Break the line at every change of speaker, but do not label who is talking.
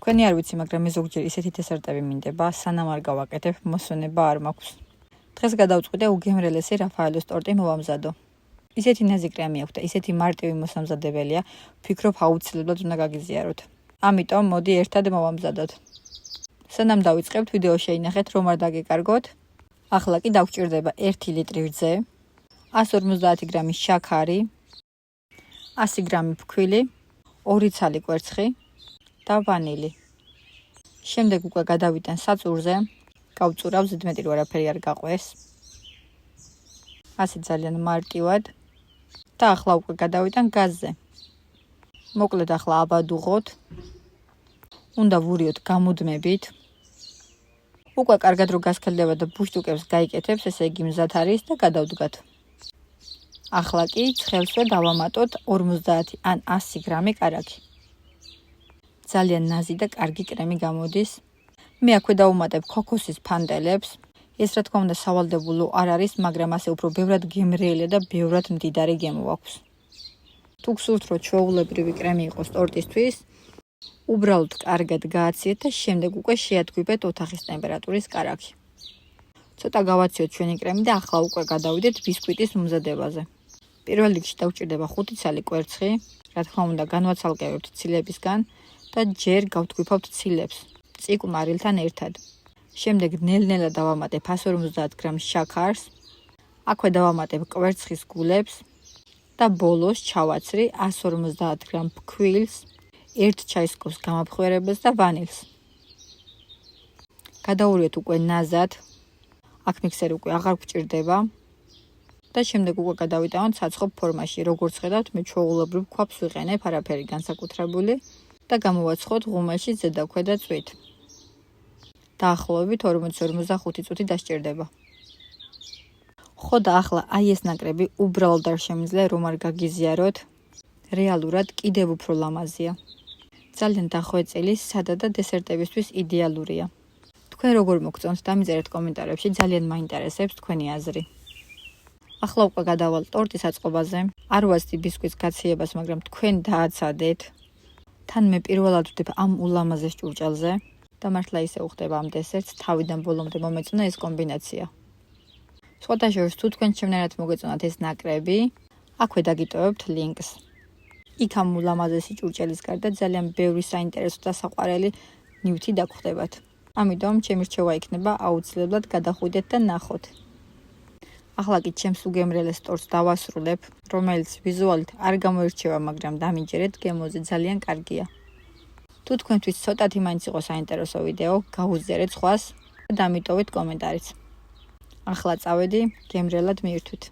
თქვენი არ ვიცი, მაგრამ მე ზოგჯერ ისეთი დესერტები მინდება, სანამ არ გავაკეთებ, მოსვენება არ მაქვს. დღეს გადავწყვიტე უგემრელესი რაფაელოს ტორტი მოვამზადო. ისეთი ნაზი კრემი აქვს და ისეთი მარტივი მოსამზადებელია, ვფიქრობ აუცილებლად უნდა გაგიზიაროთ. ამიტომ მოდი ერთად მოვამზადოთ. სანამ დავიწყებთ, ვიდეო შეინახეთ, რომ არ დაგეკარგოთ. ახლა კი დაგვჭირდება 1 ლიტრი რძე, 150 გრამი შაქარი, 100 გრამი ფქვილი, 2 ცალი კვერცხი და ვანილი. შემდეგ უკვე გადავიტან საწურზე, გავწურავ, ზედმეტი რო არაფერი არ გაყვეს. ასე ძალიან მარტივად და ახლა უკვე გადავიტან გაზზე. მოკლედ ახლა აბადუღოთ. უნდა ვურიოთ გამუდმებით. უკვე კარგად რო გასქელდება და ბუშტუკებს გაიკეთებს, ესე იგი მზად არის და გადავდგათ. ახლა კი ცხელსვე დავამატოთ 50 ან 100 გრამი კარაქი. ძალიან ნაზი და კარგი კრემი გამოდის. მე აქვე დავუმატებ ქოქოსის ფანტელებს. ეს რა თქმა უნდა სავალდებულო არ არის, მაგრამ ასე უფრო ბევრად გემრიელი და ბევრად მდიდარი გემო აქვს. თუ გსურთ, რომ ჩვეულებრივი კრემი იყოს ტორტისთვის, უბრალოდ კარგად გააციეთ და შემდეგ უკვე შეატგვიბეთ ოთახის ტემპერატურის კარაქი. ცოტა გავაციოთ ჩვენი კრემი და ახლა უკვე გადავიდეთ ბისკვიტის მომზადებაზე. პირველ რიგში დაგვჭირდება 5 ცალი კვერცხი, რა თქმა უნდა განვაცალკევებთ ცილებისგან და ჯერ გავთქვიფავთ ცილებს წიკ მარილთან ერთად. შემდეგ ნელ-ნელა დავამატებ 150 გრამს შაქარს, აქვე დავამატებ კვერცხის გულებს და ბოლოს ჩავაცრი 150 გრამ ფქვილს, 1 ჩაის კობს გამაფხვერებელს და ვანილს. გადავურიოთ უკვე ნაზად, აქ მიქსერი უკვე აღარ გვჭირდება და შემდეგ უკვე გადავიტანოთ საცხობ ფორმაში. როგორც ხედავთ, მე ჩვეულებრივ ქვაფს ვიყენებ, არაფერი განსაკუთრებული და გამოვაცხოთ ღუმელში ზედაქვედა წვით. დაახლოებით 40-45 წუთი დასჭირდება. ხო და ახლა აი ეს ნაკრები უბრალოდ არ შემიძლია რომ არ გაგიზიაროთ, რეალურად კიდევ უფრო ლამაზია. ძალიან დახვეწილი, სადა და დესერტებისთვის იდეალურია. თქვენ როგორ მოგწონთ, დამიწერეთ კომენტარებში, ძალიან მაინტერესებს თქვენი აზრი. ახლა უკვე გადავალ ტორტის აწყობაზე. არ ვაცდი ბისკვიტს გაციებას, მაგრამ თქვენ დააცადეთ. თან მე პირველად ვდებ ამ ულამაზეს ჭურჭელზე და მართლა ისე უხდება ამ დესერტს, თავიდან ბოლომდე მომეწონა ეს კომბინაცია. სხვათა შორის, თუ თქვენ შემნაირად მოგეწონათ ეს ნაკრები, აქვე დაგიტოვებთ ლინკს. იქ ამ ულამაზესი ჭურჭელის გარდა ძალიან ბევრი საინტერესო და საყვარელი ნივთი დაგხვდებათ. ამიტომ ჩემი რჩევა იქნება აუცილებლად გადახვიდეთ და ნახოთ. ახლა კი ჩემს უგემრელეს ტორტს დავასრულებ, რომელიც ვიზუალით არ გამოირჩევა, მაგრამ დამიჯერეთ, გემოზე ძალიან კარგია. თუ თქვენთვის ცოტათი მაინც იყო საინტერესო ვიდეო, გაუზიარეთ სხვას და დამიტოვეთ კომენტარიც. ახლა წავედი, გემრიელად მიირთვით.